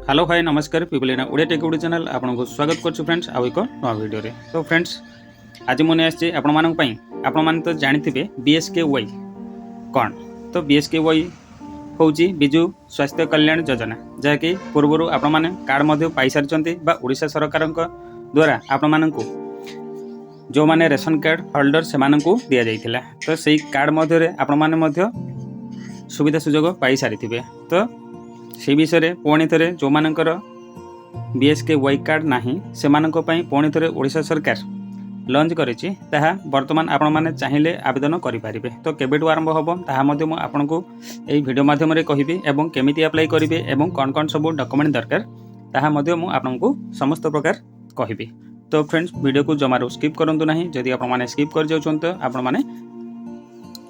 Hello hi नमस्कार people in Odia take video channel आपको स्वागत कर फ्रेंड्स आउ एक नवा वीडियो रे। तो फ्रेंड्स आज मुझे आसी आपण तो जानते BSKY कौन। तो BSKY हूँ विजु स्वास्थ्य कल्याण योजना जहाँकि पूर्वर आपण मैंने कार्ड पाई सारी ओडिशा सरकार द्वारा आपण को जो माने रेशन कार्ड होल्डर से दि जाइथिला। तो सही कार्ड मध्य आपण मैंने सुविधा सुजोग पाई सारी। तो से विषय पुणी थे जो मानकर BSKY कार्ड नहीं से पुणी थे ओडिशा सरकार लॉन्च करिछि ताहा वर्तमान आपण माने चाहिए आवेदन करें। तो केबेटू आरंभ हम ताहा आपन को यही वीडियो माध्यम कहि एवं केमिति अप्लाई करेंगे एवं कौन कौन सब डॉक्यूमेंट दरकार ताहा आपन को समस्त प्रकार कहि। तो फ्रेंड्स वीडियो को जमारू स्किप करंतु नहीं। जदि आपण माने स्किप कर जाउछन तो आपण माने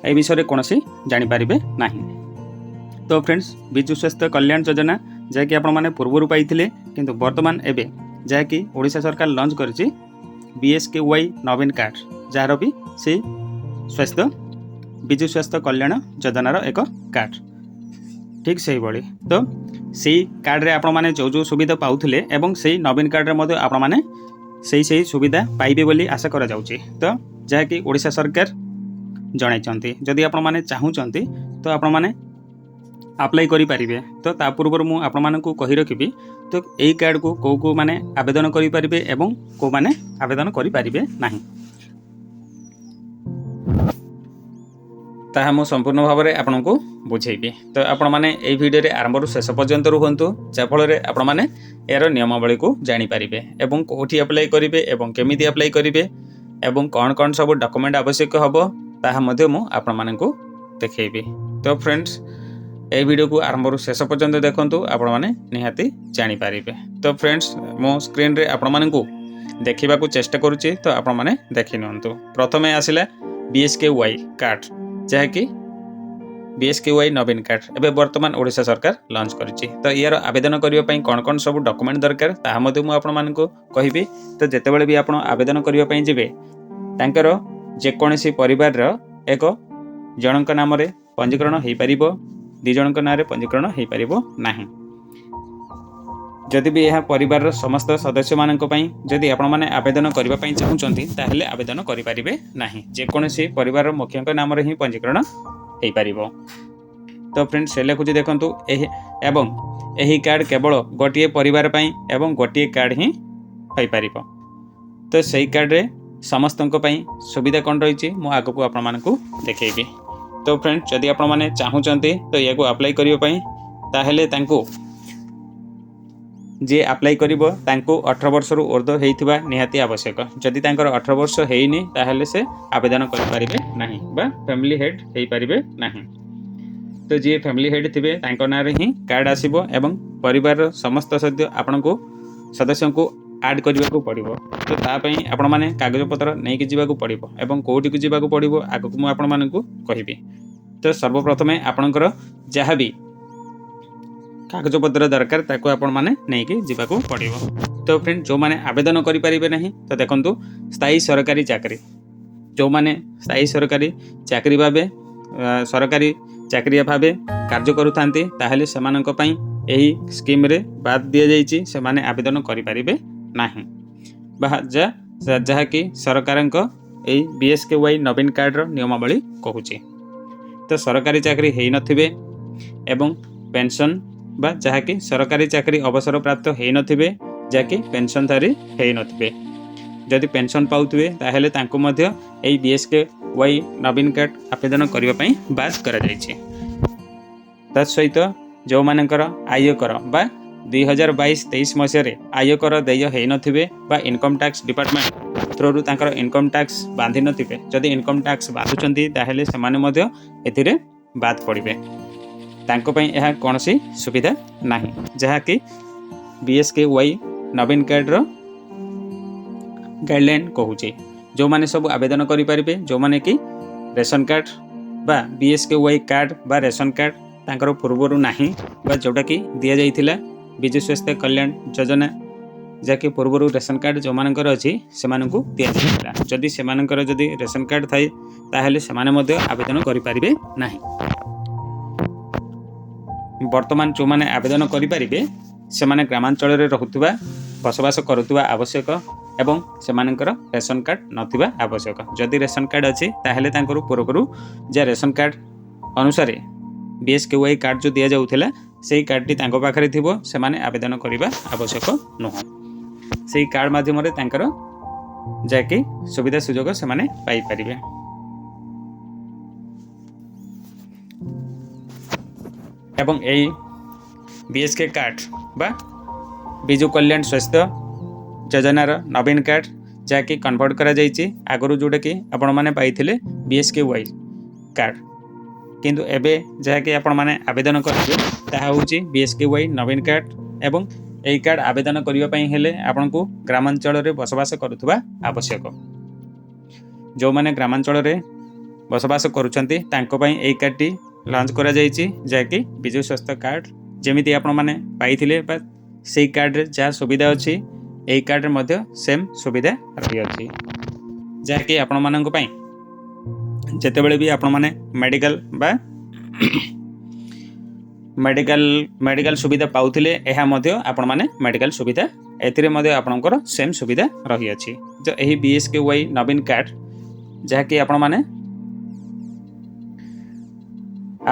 ए विषय कोनोसी जानि पारिबे नहीं। तो फ्रेंड्स विजु स्वास्थ्य कल्याण योजना जहाँकि आपण मैंने पूर्वर पाई किंतु वर्तमान एबे जहाँकि ओडिशा सरकार लॉन्च करिछि BSKY नवीन कार्ड जार भी से स्वास्थ्य विजु स्वास्थ्य कल्याण योजनार एक कार्ड ठीक से भाई। तो सही कार्ड रे आपण मैंने जो सुविधा पाउथिले एवं सही नवीन कार्ड रे मध्य आपण मैंने सही सुविधा पाइबे बोली आशा करा जाउछि। तो जहाँकि ओडिशा सरकार जणाइछन्ति जदि आपण मैंने चाहूचन्ति तो आपण मैंने अप्लाई करि पारिबे। तो ता पूर्व मु आपण मानकु कहि रखिबी तो एई कार्ड को को माने आवेदन करि पारिबे एवं को माने आवेदन करि पारिबे नाही ताहा मु संपूर्ण भाव में आपण को बुझेबी। तो आपण माने एई वीडियो रे आरंभ रु शेष पर्यंत रुहंतु जा फल रे आपण माने यार नियमावली को जानि पारिबे एवं कोठी अप्लाई करिवे एवं केमिति अप्लाई करिवे एवं कोन कोन सब डॉक्यूमेंट आवश्यक हबो ताहा मध्ये मु आपण मानकु देखैबी। तो फ्रेंड्स ए वीडियो को आरंभ शेष पर्यंत देखंतु आपण माने निहाती जानि पारिबे। तो फ्रेंड्स मो स्क्रीन रे आपण मानकु देखिबा को चेष्टा करूची तो आपण माने देखि नियंतु। प्रथमे आसिला BSKY कार्ड जहाँकि BSKY नवीन कार्ड एबे वर्तमान ओडिशा सरकार लॉन्च करिछि। तो यार आवेदन करियो पई कोन कोन सब डॉक्यूमेंट दरकार ताहा मध्ये मु आपण मानकु कहिबी। तो जेतेबेले भी आपण आवेदन करियो पई जिवे तांकर जे कोनोसी परिवार रो एक जनक नाम रे पंजीकरण हेइ परिबो दि जनक नारे पंजीकरण हो पारिबो नाही। जदि भी यह परिवार समस्त सदस्य मानक पई जदि आपण माने आवेदन करबा पई चाहुचंती ताहेले आवेदन करि पारिबे नाही। जे कोनोसी परिवार मुख्यक नाम रे ही पंजीकरण हो पारिबो। तो फ्रेंड्स से लेखुची देखंतु एवं एही कार्ड केवल गोटिए परिवार पई एवं गोटिए कार्ड ही हो पारिबो। तो सही कार्ड रे समस्तक पई सुविधा कोन रहिछि मु आगु आपण मानकु देखैबी। तो फ्रेंड्स जदि आपण माने चाहुचंती तो याको अप्लाई करियो पई ताहेले तांको जे अप्लाई करिवो तांको 18 वर्ष रु ऊर्ध्व हेइथिबा निहाती आवश्यक। जदि तांकर 18 वर्ष हेइनी ताहेले से आवेदन करि पारिबे नाही बा फैमिली हेड हेइ पारिबे नाही। तो जे फैमिली हेड थिबे तांको नारे ही कार्ड आसीबो एवं परिवार समस्त सदस्यों को ऐड करने को पड़ो। तो तापाई आपण माने कागज पत्र नहीं कि जीवाकू पड़ो एवं कोठी को जीवाकू पड़ो आगु को आपण मानकू कहिबी। तो सर्वप्रथमे आपणकर जहाँ भी कागज पत्र दरकार ताको आपण माने नहीं कि जीवाकू पड़ो। तो फ्रेंड जो माने आवेदन करि परिबे नहीं तो देखंतु स्थायी सरकारी चाकरी जो माने स्थायी सरकारी चाकरी भाबे सरकारी चाकरिया भाबे कार्य करूथांती ताहेले सेमानक पई एही स्कीम रे बाद दिया जाइछि से माने आवेदन करि परिबे नाही बा जहाँ कि सरकार BSKY नवीन कार्ड नियमावली कहूची। तो सरकारी चाकरी हेइ नथिबे एवं पेंशन बा जहाँ कि सरकारी चाकरी अवसर प्राप्त हेइ नथिबे जहाँकि पेंशनधारी हेइ नथिबे जदि पेंशन पाउथिबे ताहेले तांको मध्य एई BSKY नवीन कार्ड आवेदन करिवा पई बाद करा जाइछि। तत् सहित जो मानकर आयकर बा 2022-23 मसीह आयकर देय हेइ नथिबे बा इनकम टैक्स डिपार्टमेंट थ्रू तांकर इनकम टैक्स बांधि नथिबे जदि इनकम टैक्स बांधुचंती ताहेले सेमाने मध्य एथिरे बाद पड़िबे तांको पई एहा कोनोसी सुविधा नाही जहाँ कि BSKY नवीन कार्ड रो गाइडलाइन कहूची। जो माने सब आवेदन करि परिबे जो माने कि रेशन कार्ड बा BSKY कार्ड बा रेशन कार्ड तांकर पूर्वरु नाही बा जोटा कि दिया जाइथिला विजु स्वास्थ्य कल्याण योजना जहाँकि पूर्वर रेशन कार्ड जो मानकर अच्छी से दि जाता जदि से जदि रेशन कार्ड थाए ताहले से आवेदन करें ना। ବର୍ତ୍ତମାନ ଯେଉଁମାନେ ଆବେଦନ କରିପାରିବେ ସେମାନେ ଗ୍ରାମାଞ୍ଚଳରେ ରହୁଥିବା ବସବାସ କରୁଥିବା ଆବଶ୍ୟକ ଏବଂ ସେମାନଙ୍କର ରେସନ୍ କାର୍ଡ଼ ନଥିବା ଆବଶ୍ୟକ। ଯଦି ରେସନ୍ କାର୍ଡ଼ ଅଛି ତାହେଲେ ତାଙ୍କର ପୂର୍ବରୁ ଯେ ରେସନ୍ କାର୍ଡ଼ ଅନୁସାରେ BSKY କାର୍ଡ଼ ଯେଉଁ ଦିଆଯାଉଥିଲା ସେହି କାର୍ଡ଼ଟି ତାଙ୍କ ପାଖରେ ଥିବ, ସେମାନେ ଆବେଦନ କରିବା ଆବଶ୍ୟକ ନୁହଁ। ସେହି କାର୍ଡ଼ ମାଧ୍ୟମରେ ତାଙ୍କର ଯାହାକି ସୁବିଧା ସୁଯୋଗ ସେମାନେ ପାଇପାରିବେ। ଏବଂ ଏହି BSK କାର୍ଡ଼ ବା ବିଜୁ କଲ୍ୟାଣ ସ୍ୱାସ୍ଥ୍ୟ ଯୋଜନାର ନବୀନ କାର୍ଡ଼ ଯାହାକି କନଭର୍ଟ କରାଯାଇଛି। ଆଗରୁ ଯେଉଁଟାକି ଆପଣମାନେ ପାଇଥିଲେ BSKY କାର୍ଡ଼, କିନ୍ତୁ ଏବେ ଯାହାକି ଆପଣମାନେ ଆବେଦନ କରିବେ ତାହା ହେଉଛି BSKY ନବୀନ କାର୍ଡ଼। ଏବଂ ଏହି କାର୍ଡ଼ ଆବେଦନ କରିବା ପାଇଁ ହେଲେ ଆପଣଙ୍କୁ ଗ୍ରାମାଞ୍ଚଳରେ ବସବାସ କରୁଥିବା ଆବଶ୍ୟକ। ଯେଉଁମାନେ ଗ୍ରାମାଞ୍ଚଳରେ ବସବାସ କରୁଛନ୍ତି ତାଙ୍କ ପାଇଁ ଏହି କାର୍ଡ଼ଟି ଲଞ୍ଚ କରାଯାଇଛି, ଯାହାକି ବିଜୁ ସ୍ୱାସ୍ଥ୍ୟ କାର୍ଡ଼ ଯେମିତି ଆପଣମାନେ ପାଇଥିଲେ ବା ସେହି କାର୍ଡ଼ରେ ଯାହା ସୁବିଧା ଅଛି ଏହି କାର୍ଡ଼ରେ ମଧ୍ୟ ସେମ୍ ସୁବିଧା ରହିଅଛି, ଯାହାକି ଆପଣମାନଙ୍କ ପାଇଁ ଯେତେବେଳେ ବି ଆପଣମାନେ ମେଡ଼ିକାଲ ବା ମେଡ଼ିକାଲ ସୁବିଧା ପାଉଥିଲେ ଏହା ମଧ୍ୟ ଆପଣମାନେ ମେଡ଼ିକାଲ ସୁବିଧା ଏଥିରେ ମଧ୍ୟ ଆପଣଙ୍କର ସେମ୍ ସୁବିଧା ରହିଅଛି। ତ ଏହି BSKY ନବୀନ କାର୍ଡ଼ ଯାହାକି ଆପଣମାନେ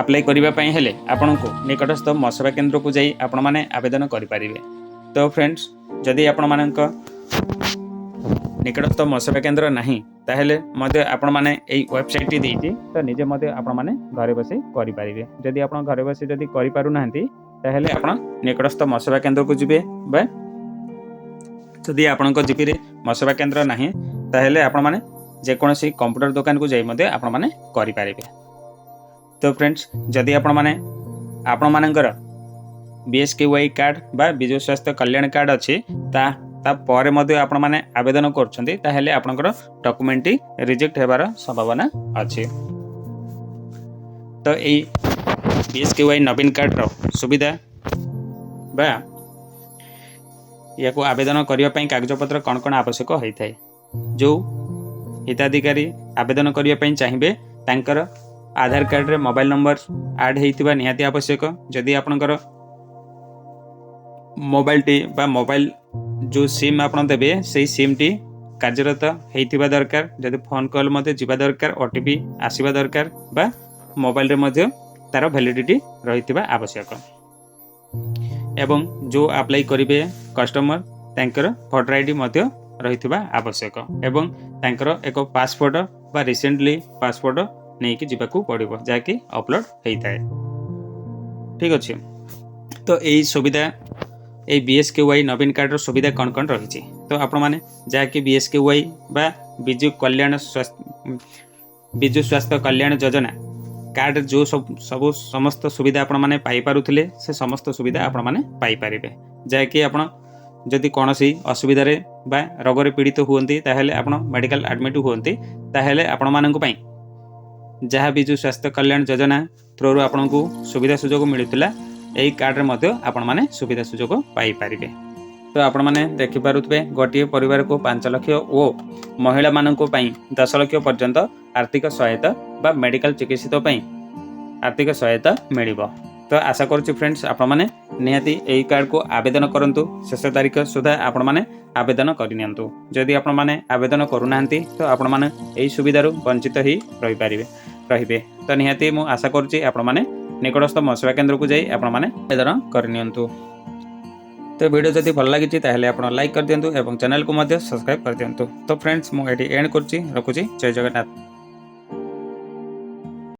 ଆପ୍ଲାଏ କରିବା ପାଇଁ ହେଲେ ଆପଣଙ୍କୁ ନିକଟସ୍ଥ ମସବା କେନ୍ଦ୍ରକୁ ଯାଇ ଆପଣମାନେ ଆବେଦନ କରିପାରିବେ। ତ ଫ୍ରେଣ୍ଡସ୍, ଯଦି ଆପଣମାନଙ୍କ ନିକଟସ୍ଥ ମସବା କେନ୍ଦ୍ର ନାହିଁ ତାହେଲେ ମଧ୍ୟ ଆପଣମାନେ ଏହି ୱେବସାଇଟ୍ଟି ଦେଇଛି, ତ ନିଜେ ମଧ୍ୟ ଆପଣମାନେ ଘରେ ବସି କରିପାରିବେ। ଯଦି ଆପଣ ଘରେ ବସି ଯଦି କରିପାରୁନାହାନ୍ତି ତାହେଲେ ଆପଣ ନିକଟସ୍ଥ ମସବା କେନ୍ଦ୍ରକୁ ଯିବେ, ବା ଯଦି ଆପଣଙ୍କ ଜିପିରେ ମସବା କେନ୍ଦ୍ର ନାହିଁ ତାହେଲେ ଆପଣମାନେ ଯେକୌଣସି କମ୍ପ୍ୟୁଟର ଦୋକାନକୁ ଯାଇ ମଧ୍ୟ ଆପଣମାନେ କରିପାରିବେ। ତ ଫ୍ରେଣ୍ଡସ୍, ଯଦି ଆପଣମାନଙ୍କର BSKY କାର୍ଡ଼ ବା ବିଜୁ ସ୍ୱାସ୍ଥ୍ୟ କଲ୍ୟାଣ କାର୍ଡ଼ ଅଛି ତାପରେ ମଧ୍ୟ ଆପଣମାନେ ଆବେଦନ କରୁଛନ୍ତି ତାହେଲେ ଆପଣଙ୍କର ଡକୁମେଣ୍ଟଟି ରିଜେକ୍ଟ ହେବାର ସମ୍ଭାବନା ଅଛି। ତ ଏଇ BSKY ନବୀନ କାର୍ଡ଼ର ସୁବିଧା ବା ଏହାକୁ ଆବେଦନ କରିବା ପାଇଁ କାଗଜପତ୍ର କ'ଣ କ'ଣ ଆବଶ୍ୟକ ହୋଇଥାଏ। ଯେଉଁ ହିତାଧିକାରୀ ଆବେଦନ କରିବା ପାଇଁ ଚାହିଁବେ ତାଙ୍କର ଆଧାର କାର୍ଡ଼ରେ ମୋବାଇଲ ନମ୍ବର ଆଡ଼୍ ହୋଇଥିବା ନିହାତି ଆବଶ୍ୟକ। ଯଦି ଆପଣଙ୍କର ମୋବାଇଲଟି ବା ମୋବାଇଲ ଯେଉଁ ସିମ୍ ଆପଣ ଦେବେ ସେହି ସିମ୍ଟି କାର୍ଯ୍ୟରତ ହୋଇଥିବା ଦରକାର। ଯଦି ଫୋନ୍ କଲ୍ ମଧ୍ୟ ଯିବା ଦରକାର, OTP ଆସିବା ଦରକାର, ବା ମୋବାଇଲରେ ମଧ୍ୟ ତା'ର ଭ୍ୟାଲିଡ଼ିଟି ରହିଥିବା ଆବଶ୍ୟକ। ଏବଂ ଯେଉଁ ଆପ୍ଲାଏ କରିବେ କଷ୍ଟମର ତାଙ୍କର ଭୋଟର ID ମଧ୍ୟ ରହିଥିବା ଆବଶ୍ୟକ। ଏବଂ ତାଙ୍କର ଏକ ପାସପୋର୍ଟ ବା ରିସେଣ୍ଟଲି ପାସପୋର୍ଟ ନେଇକି ଯିବାକୁ ପଡ଼ିବ, ଯାହାକି ଅପଲୋଡ଼ ହୋଇଥାଏ। ଠିକ୍ ଅଛି। ତ ଏହି ସୁବିଧା এই BSKY ନବୀନ କାର୍ଡ଼ର ସୁବିଧା କ'ଣ କ'ଣ ରହିଛି, ତ ଆପଣମାନେ ଯାହାକି BSKY ବା ବିଜୁ ସ୍ୱାସ୍ଥ୍ୟ କଲ୍ୟାଣ ଯୋଜନା କାର୍ଡ଼ରେ ଯେଉଁ ସମସ୍ତ ସୁବିଧା ଆପଣମାନେ ପାଇପାରୁଥିଲେ ସେ ସମସ୍ତ ସୁବିଧା ଆପଣମାନେ ପାଇପାରିବେ। ଯାହାକି ଆପଣ ଯଦି କୌଣସି ଅସୁବିଧାରେ ବା ରୋଗରେ ପୀଡ଼ିତ ହୁଅନ୍ତି ତାହେଲେ ଆପଣ ମେଡ଼ିକାଲ ଆଡ଼ମିଟ୍ ହୁଅନ୍ତି ତାହେଲେ ଆପଣମାନଙ୍କ ପାଇଁ ଯାହା ବିଜୁ ସ୍ୱାସ୍ଥ୍ୟ କଲ୍ୟାଣ ଯୋଜନା ଥ୍ରୋରୁ ଆପଣଙ୍କୁ ସୁବିଧା ସୁଯୋଗ ମିଳୁଥିଲା ଏହି କାର୍ଡ଼ରେ ମଧ୍ୟ ଆପଣମାନେ ସୁବିଧା ସୁଯୋଗ ପାଇପାରିବେ। ତ ଆପଣମାନେ ଦେଖିପାରୁଥିବେ ଗୋଟିଏ ପରିବାରକୁ 5 ଲକ୍ଷ ଓ ମହିଳାମାନଙ୍କ ପାଇଁ 10 ଲକ୍ଷ ପର୍ଯ୍ୟନ୍ତ ଆର୍ଥିକ ସହାୟତା ବା ମେଡ଼ିକାଲ ଚିକିତ୍ସିତ ପାଇଁ ଆର୍ଥିକ ସହାୟତା ମିଳିବ। ତ ଆଶା କରୁଛି ଫ୍ରେଣ୍ଡସ୍ ଆପଣମାନେ ନିହାତି ଏହି କାର୍ଡ଼କୁ ଆବେଦନ କରନ୍ତୁ। ଶେଷ ତାରିଖ ସୁଦ୍ଧା ଆପଣମାନେ ଆବେଦନ କରିନିଅନ୍ତୁ। ଯଦି ଆପଣମାନେ ଆବେଦନ କରୁନାହାନ୍ତି ତ ଆପଣମାନେ ଏହି ସୁବିଧାରୁ ବଞ୍ଚିତ ହୋଇ ରହିବେ। ତ ନିହାତି ମୁଁ ଆଶା କରୁଛି ଆପଣମାନେ ନିକଟସ୍ଥ ମସବା କେନ୍ଦ୍ରକୁ ଯାଇ ଆପଣମାନେ ଆବେଦନ କରିନିଅନ୍ତୁ। ତ ଭିଡ଼ିଓ ଯଦି ଭଲ ଲାଗିଛି ତାହେଲେ ଆପଣ ଲାଇକ୍ କରିଦିଅନ୍ତୁ ଏବଂ ଚ୍ୟାନେଲକୁ ମଧ୍ୟ ସବସ୍କ୍ରାଇବ୍ କରିଦିଅନ୍ତୁ। ତ ଫ୍ରେଣ୍ଡସ୍, ମୁଁ ଏଠି ଏଣ୍ଡ କରୁଛି, ରଖୁଛି। ଜୟ ଜଗନ୍ନାଥ।